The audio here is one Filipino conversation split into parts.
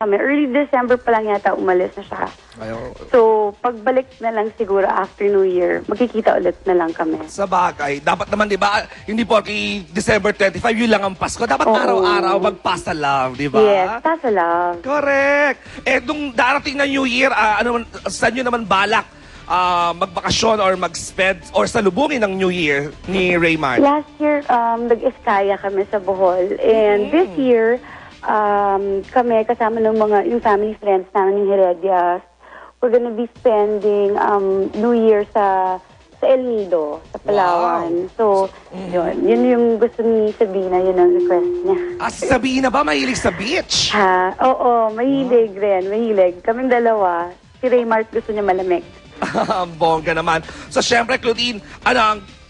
kami. Early December pa lang yata umalis na siya. So, pagbalik na lang siguro after New Year, magkikita ulit na lang kami. Sa bagay, dapat naman, di ba, hindi po kay December 25, yun lang ang Pasko. Dapat araw-araw magpasa love, di ba? Yes, pasa love. Correct. Eh, nung darating na New Year, saan nyo naman balak magbakasyon or mag-spend or salubungin ng New Year ni Raymar? Last year, nag-Eskaya kami sa Bohol. And this year, kami kasama ng yung family friends namin ng Heredias, we're gonna be spending New Year sa El Nido, sa Palawan. Wow. So, yun yung gusto ni Sabina, yun ang request niya. Si Sabina ba mahilig sa beach? Oo, mahilig rin, mahilig. Kaming dalawa, si Raymar gusto niya malamig. Bongga naman. So, syempre, Claudine,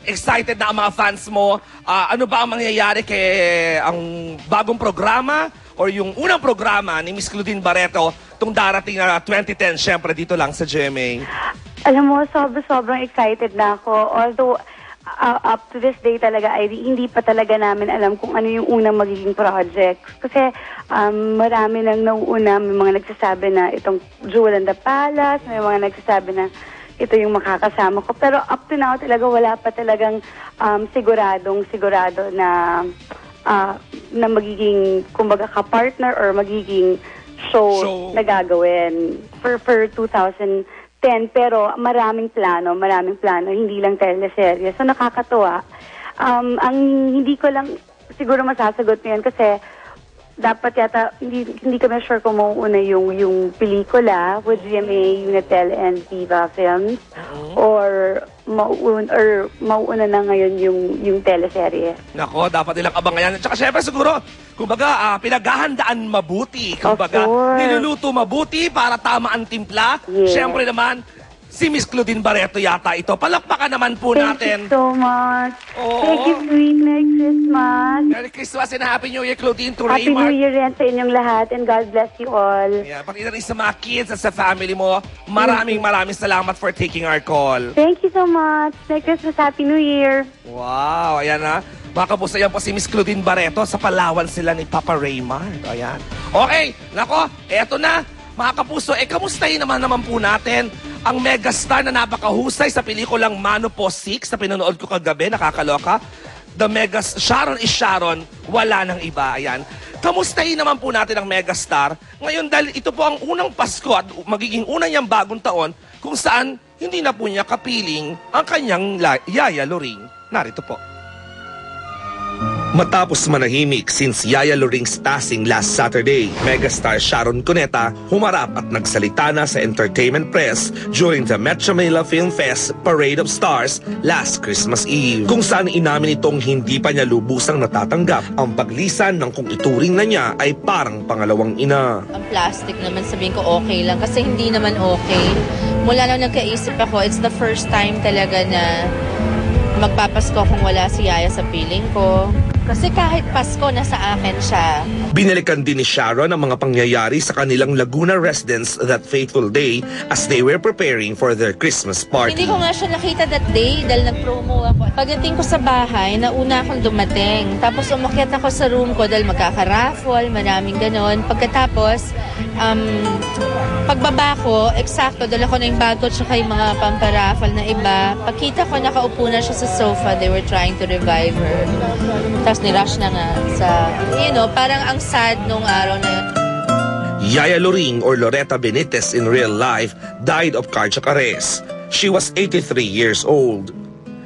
excited na ang mga fans mo. Ano ba ang mangyayari kay ang bagong programa or yung unang programa ni Miss Claudine Barreto itong darating na 2010, syempre, dito lang sa GMA? Alam mo, sobrang excited na ako. Although, up to this day talaga, hindi pa talaga namin alam kung ano yung unang magiging project. Kasi marami nang nauuna, may mga nagsasabi na itong Jewel and the Palace, may mga nagsasabi na ito yung makakasama ko. Pero up to now talaga wala pa talagang sigurado na magiging, kumbaga, ka-partner or magiging show na gagawin for 2010. Pero maraming plano, hindi lang teleserye. So nakakatuwa. Ang hindi ko lang siguro masasagot ngayon kasi dapat yata, hindi kami sure kung mauuna yung pelikula with GMA, Unitel, and Viva Films or mauuna na ngayon yung teleserye. Nako, dapat nilang abangan yan. Tsaka syempre siguro, kumbaga, pinaghahandaan mabuti. Kumbaga, niluluto mabuti para tama ang timpla. Yes. Syempre naman, si Miss Claudine Barreto yata ito. Palakpakan naman po natin. Thank you so much. Thank you, sweet. Merry Christmas. Merry Christmas and Happy New Year, Claudine, to Happy Raymar. New Year rin sa inyong lahat and God bless you all. Yeah, pati na rin sa mga kids at sa family mo. Maraming salamat for taking our call. Thank you so much. Merry Christmas, Happy New Year. Wow, ayan na. Mga kapuso, yan po si Miss Claudine Barreto. Sa Palawan sila ni Papa Raymar. Ayan. Okay, nako, eto na. Mga kapuso, kamustahin naman po natin ang megastar na napakahusay sa pelikulang Mano Po 6 na pinanood ko kagabi, nakakaloka. The Megas, Sharon is Sharon, wala nang iba. Ayan. Kamustahin naman po natin ang megastar. Ngayon, dahil ito po ang unang Pasko at magiging unang niyang bagong taon kung saan hindi na po niya kapiling ang kanyang Yaya Loring. Narito po. Matapos manahimik since Yaya Loring's passing last Saturday, megastar Sharon Cuneta humarap at nagsalita na sa entertainment press during the Metro Manila Film Fest Parade of Stars last Christmas Eve, kung saan inamin itong hindi pa niya lubusang natatanggap ang paglisan ng kung ituring na niya ay parang pangalawang ina. Ang plastic naman, sabihin ko okay lang kasi hindi naman okay. Mula nang nagkaisip ako, it's the first time talaga na magpapasko kung wala si Yaya sa piling ko. Kasi kahit Pasko, nasa akin siya. Binalikan din ni Sharon ang mga pangyayari sa kanilang Laguna residence that fateful day as they were preparing for their Christmas party. Hindi ko nga siya nakita that day dahil nag-promo ako. Pagdating ko sa bahay, nauna akong dumating. Tapos umakyat ako sa room ko dahil magkaka-raffle, maraming ganon. Pagkatapos, pagbaba ko, eksakto, dala ko na yung bago at saka yung mga pamparaffle na iba. Pagkita ko, nakaupo na siya sa sofa. They were trying to revive her. Tapos nirush na nga sa, parang ang sad nung araw na yun. Yaya Loring or Loretta Benitez in real life died of cardiac arrest. She was 83 years old.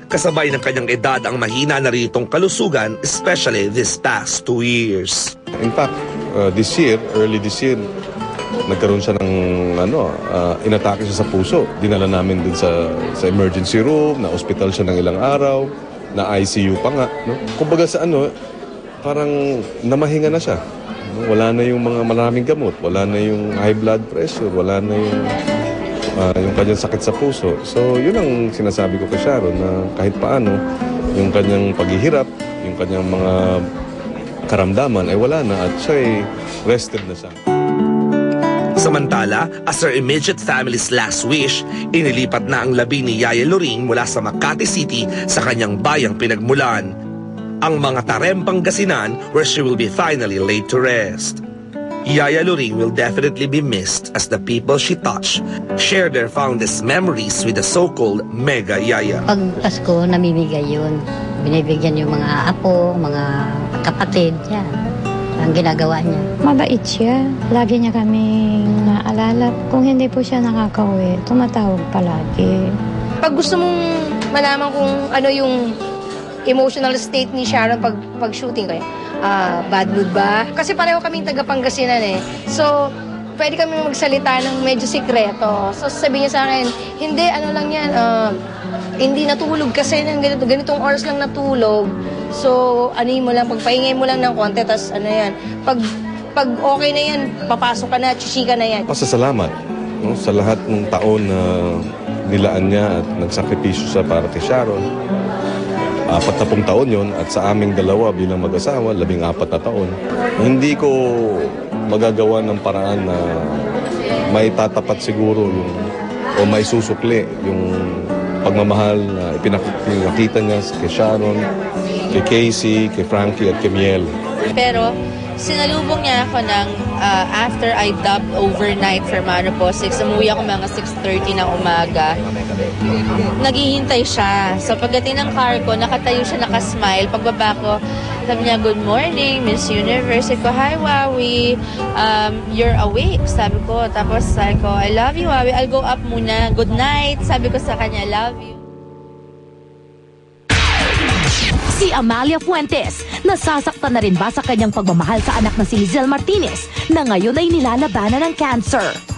Kasabay ng kanyang edad ang mahina na ritong kalusugan, especially this past 2 years. In fact, early this year, nagkaroon siya ng inatake siya sa puso. Dinala namin din sa emergency room, na hospital siya ng ilang araw, na ICU pa nga. No? Kumbaga sa parang namahinga na siya. No? Wala na yung mga maraming gamot, wala na yung high blood pressure, wala na yung kanyang sakit sa puso. So yun ang sinasabi ko kay Sharon na kahit paano, yung kanyang paghihirap, yung kanyang mga karamdaman ay wala na at siya ay rested na siya. Samantala, as her immediate family's last wish, inilipat na ang labi ni Yaya Loring mula sa Makati City sa kanyang bayang pinagmulan, ang mga Tarem, Pangasinan, where she will be finally laid to rest. Yaya Luring will definitely be missed as the people she touched share their fondest memories with the so-called Mega Yaya. Pag Pasko, namimigay yun. Binibigyan yung mga apo, mga kapatid, yan. Ang ginagawa niya. Mabait siya. Lagi niya kaming naalala. Kung hindi po siya nakakauwi, tumatawag palagi. Pag gusto mong malaman kung ano yung emotional state ni Sharon pag shooting kayo, bad mood ba? Kasi pareho kaming taga-Pangasinan eh. So, pwede kami magsalita ng medyo sikreto. So, sabi niya sa akin, hindi, ano lang yan, hindi natulog kasi ng ganitong oras lang natulog. So, mo lang, pagpahingay mo lang ng konti, tas ano yan. Pag okay na yan, papasok ka na, chichika na yan. Pasasalamat no, sa lahat ng taon na nilaan niya at nagsakripisyo sa para kay Sharon. 40 taon yon at sa aming dalawa bilang mag-asawa, 14 na taon. Hindi ko magagawa ng paraan na may tatapat siguro yung, o may susukli yung pagmamahal na ipinakita niya kay Sharon, kay Casey, kay Frankie at kay Miel. Pero sinalubong niya ako ng after I dubbed overnight for Manopo 6, umuwi ako mga 6:30 ng umaga. Naghihintay siya. So pagdating ng car ko, nakatayo siya, nakasmile. Pagbaba ko, sabi niya, good morning, Miss Universe. Sabi ko, hi, Wawi. You're awake, sabi ko. Tapos sabi ko, I love you, Wawi. I'll go up muna. Good night. Sabi ko sa kanya, love you. Si Amalia Fuentes, nasasaktan na rin ba sa kanyang pagmamahal sa anak na si Lizelle Martinez na ngayon ay nilalabanan ng cancer?